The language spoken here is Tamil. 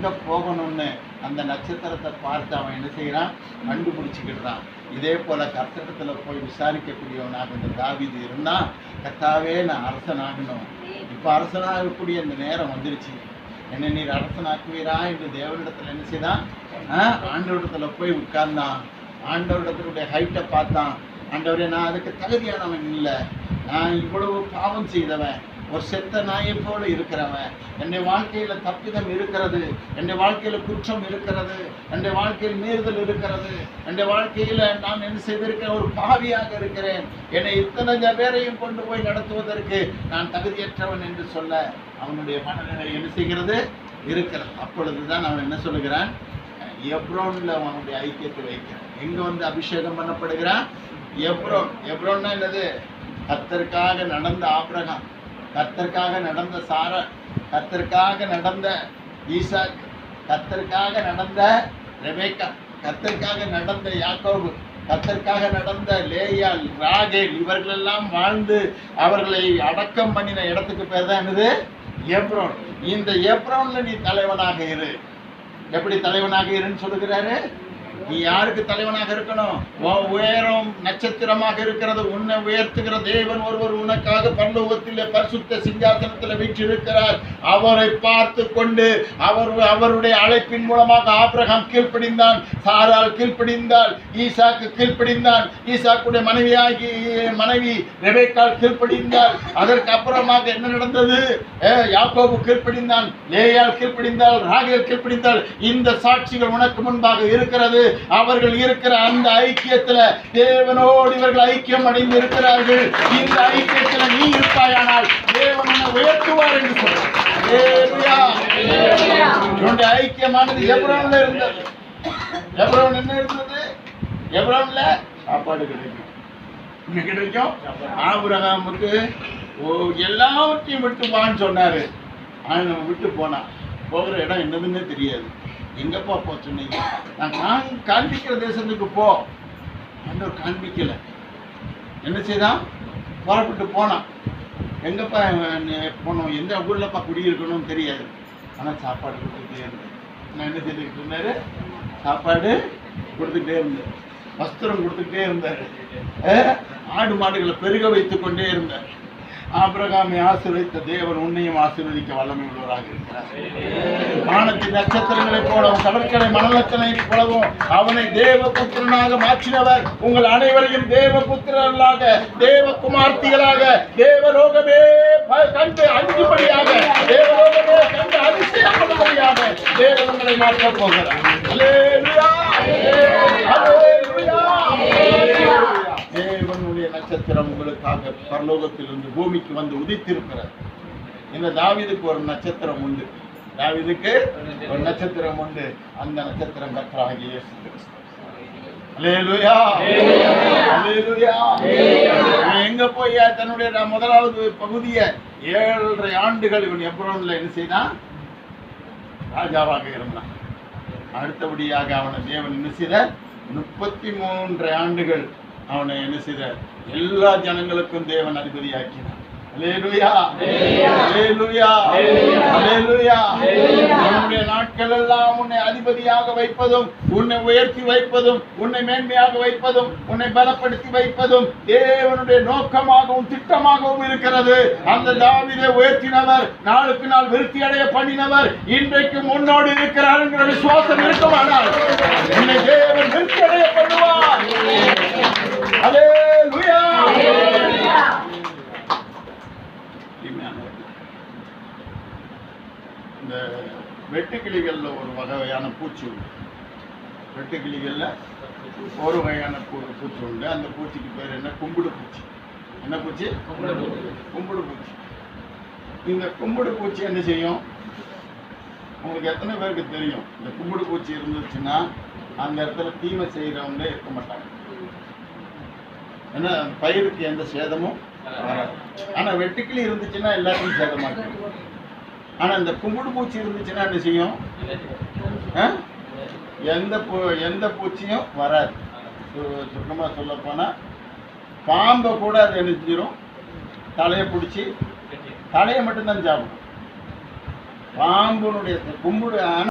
எங்கே போகணும்னு அந்த நட்சத்திரத்தை பார்த்து அவன் என்ன செய்கிறான், கண்டுபிடிச்சிக்கிட்டான். இதே போல் கர்த்தரிடத்தில் போய் விசாரிக்கக்கூடியவனாக இந்த தாவீது இருந்தால், கர்த்தாவே நான் அரசனாகணும், இப்போ அரசனாகக்கூடிய இந்த நேரம் வந்துருச்சு, என்னை நீர் அரசனாக்குவீரா என்று தேவனிடத்தில் என்ன செய்தான், ஆண்டவரிடத்தில் போய் உட்கார்ந்தான். ஆண்டவரிடத்தினுடைய ஹைட்டை பார்த்தான். ஆண்டவரே, நான் அதுக்கு தகுதியானவன் இல்லை, நான் இவ்வளவு பாவம் செய்தவன், ஒரு செத்த நாயை போல இருக்கிறவன், என்னுடைய வாழ்க்கையில் தப்பிதம் இருக்கிறது, என்னுடைய வாழ்க்கையில் குற்றம் இருக்கிறது, என்னுடைய வாழ்க்கையில் மீறுதல் இருக்கிறது, என்னுடைய வாழ்க்கையில் நான் என்ன செய்திருக்கிறேன், ஒரு பாவியாக இருக்கிறேன், என்னை இத்தனை பேரையும் கொண்டு போய் நடத்துவதற்கு நான் தகுதியற்றவன் என்று சொல்ல அவனுடைய மனநிலை என்ன செய்கிறது இருக்கிறது. அப்பொழுதுதான் அவன் என்ன சொல்லுகிறான், எப்ரோனில் அவனுடைய ஐக்கியத்தை வைக்கிறான். எங்கே வந்து அபிஷேகம் பண்ணப்படுகிறான், எப்ரோன். எப்ரோன்னா என்னது, கர்த்தருக்காக நடந்த ஆபிரகாம், கர்த்தருக்காக நடந்த சாரா, கர்த்தருக்காக நடந்த ஈசாக், கர்த்தருக்காக நடந்த ரெபேக்கா, கர்த்தருக்காக நடந்த யாக்கோபு, கர்த்தருக்காக நடந்த லேயாள், ராகேல், இவர்களெல்லாம் வாழ்ந்து அவர்களை அடக்கம் பண்ணின இடத்துக்கு பேர் தான் என்னது, எப்ரோன். இந்த எப்ரோன்ல நீ தலைவனாக இரு. எப்படி தலைவனாக இருன்னு சொல்லுகிறாரு, நீ யாருக்கு தலைவனாக இருக்கணும், உயரம் நட்சத்திரமாக இருக்கிறது, உன்னை உயர்த்துகிற தேவன் ஒருவர் உனக்காக பரலோகத்திலே பரிசுத்த சிங்காசனத்தில் வீற்றிருக்கிறார். அவரை பார்த்து கொண்டு அவருடைய அழைப்பின் மூலமாக ஆபிரகாம் கீழ்ப்படிந்தான், சாராள் கீழ்ப்படிந்தாள், ஈசாக்கு கீழ்ப்படிந்தான், ஈசாக்குடைய மனைவி ரெபேக்காள் கீழ்ப்படிந்தாள். அதற்கு அப்புறமாக என்ன நடந்தது, யாக்கோபு கீழ்ப்படிந்தான், லேயாள் கீழ்ப்படிந்தாள், ராகேல் கீழ்ப்படிந்தாள். இந்த சாட்சிகள் உனக்கு முன்பாக இருக்கிறது. அவர்கள் இருக்கிற அந்த ஐக்கியத்தில் தேவனோடு இவர்கள் ஐக்கியம் அடைந்து இருக்கிறார்கள். இந்த ஐக்கியத்தில் நீ இருப்பாயானால் தேவன் உன்னை உயர்த்துவார் என்று சொல்றார். என்னுடைய ஐக்கியமானது எப்ரோன்ல இருந்தது. எப்ரோன் என்ன இருந்தது, எப்ரோன்ல சாப்பாடு கிடைக்கும். ஆபிரகாமுக்கு எல்லாவற்றையும் விட்டு வான்னு சொன்னாரு. விட்டு போனான். போகிற இடம் என்னதுன்னே தெரியாது. எங்கப்பா போ சொன்னீங்க, நான் காண்பிக்கிற தேசத்துக்கு போ. ஆண்டவர் காண்பிக்கல. என்ன செய்தான், புறப்பட்டு போனான். எங்கப்பா போனோம், எந்த ஊர்லப்பா குடியிருக்கணும்னு தெரியாது. ஆனால் சாப்பாடு கொடுத்துக்கிட்டே இருந்தேன். நான் என்ன செய்துக்கிட்டு இருந்தாரு, சாப்பாடு கொடுத்துக்கிட்டே இருந்தேன், வஸ்திரம் கொடுத்துக்கிட்டே இருந்தார், ஆடு மாடுகளை பெருக வைத்துக் கொண்டே இருந்தார். ஆபிரகாமை ஆசீர்வதித்த தேவன் உன்னையும் ஆசீர்வதிக்க வல்லமை உள்ளவராக இருக்கிறார். வானத்தின் நட்சத்திரங்களை போலவும் கடற்கரை மணலத்தனை போலவும் அவனை தேவபுத்திரனாக மாற்றினவர் உங்கள் அனைவரையும் தேவபுத்திரர்களாக, தேவகுமார்த்திகளாக, தேவலோகமே கண்டு அஞ்சுபடியாக, தேவலோகமே கண்டு அதிசயப்படும்படியாக தேவன் உங்களை மாற்றப் போகிறார். அல்லேலூயா, அல்லேலூயா. தேவனுடைய நட்சத்திரம் உங்களுக்காக பரலோகத்திலிருந்து பூமிக்கு வந்து உதித்திருக்கிறார். இந்த தாவீதுக்கு ஒரு நட்சத்திரம் உண்டு, தாவீதுக்கு ஒரு நட்சத்திரம் உண்டு. அந்த நட்சத்திரம் கர்த்தராகிய இயேசு கிறிஸ்து. அல்லேலூயா, அல்லேலூயா. எங்க போய் தன்னுடைய முதலாவது பகுதியை 7.5 ஆண்டுகள் இவன் எப்ரோன்ல என்ன செய்தான், ராஜாவாக இருந்தான். அடுத்தபடியாக அவனை தேவன் என்ன செய்த 33 ஆண்டுகள் அவனை என்ன செய்த எல்லா ஜனங்களுக்கும் தேவன் அதிபதியாக்கினான். அல்லேலூயா, அல்லேலூயா, அல்லேலூயா. உன்னுடைய நாட்கள் எல்லாம் உன்னை அதிபதியாக வைப்பதும், உன்னை உயர்த்தி வைப்பதும், உன்னை மேன்மையாக வைப்பதும், உன்னை பலப்படுத்தி வைப்பதும் தேவனுடைய நோக்கமாகவும் திட்டமாகவும் இருக்கிறது. அந்த தாவீதை உயர்த்தினவர், நாளுக்கு நாள் விருத்தி அடைய பண்ணினவர் இன்றைக்கு முன்னோடு இருக்கிறார் என்கிற விசுவாசம் இருக்குமானால் உன்னை தேவன் விருத்தி அடைய பண்ணுவார். அல்லேலூயா. இந்த வெட்டுக்கிளிகள்ல ஒரு வகையான பூச்சி உண்டு. வெட்டுக்கிளிகள்ல ஒரு வகையான பூச்சி உண்டு. அந்த பூச்சிக்கு பேர் என்ன, கும்பிடு பூச்சி. என்ன பூச்சி, கும்பிடு பூச்சி. இந்த கும்பிடு பூச்சி என்ன செய்யும், உங்களுக்கு எத்தனை பேருக்கு தெரியும், இந்த கும்பிடு பூச்சி இருந்துச்சுன்னா அந்த இடத்துல தீமை செய்யறவங்க இருக்க மாட்டாங்க. ஏன்னா பயிருக்கு எந்த சேதமும் வராது. ஆனா வெட்டுக்கிளி இருந்துச்சுன்னா எல்லாத்தையும் சேதமா இருக்கு. ஆனா இந்த கும்பிடு பூச்சி இருந்துச்சுன்னா என்ன செய்யும், எந்த பூச்சியும் வராது. சுத்தமா சொல்ல போனா பாம்பை கூட அது என்ன செஞ்சிடும், தலையை பிடிச்சி தலையை மட்டும்தான் சாப்பிடும். பாம்புனுடைய கும்பிடு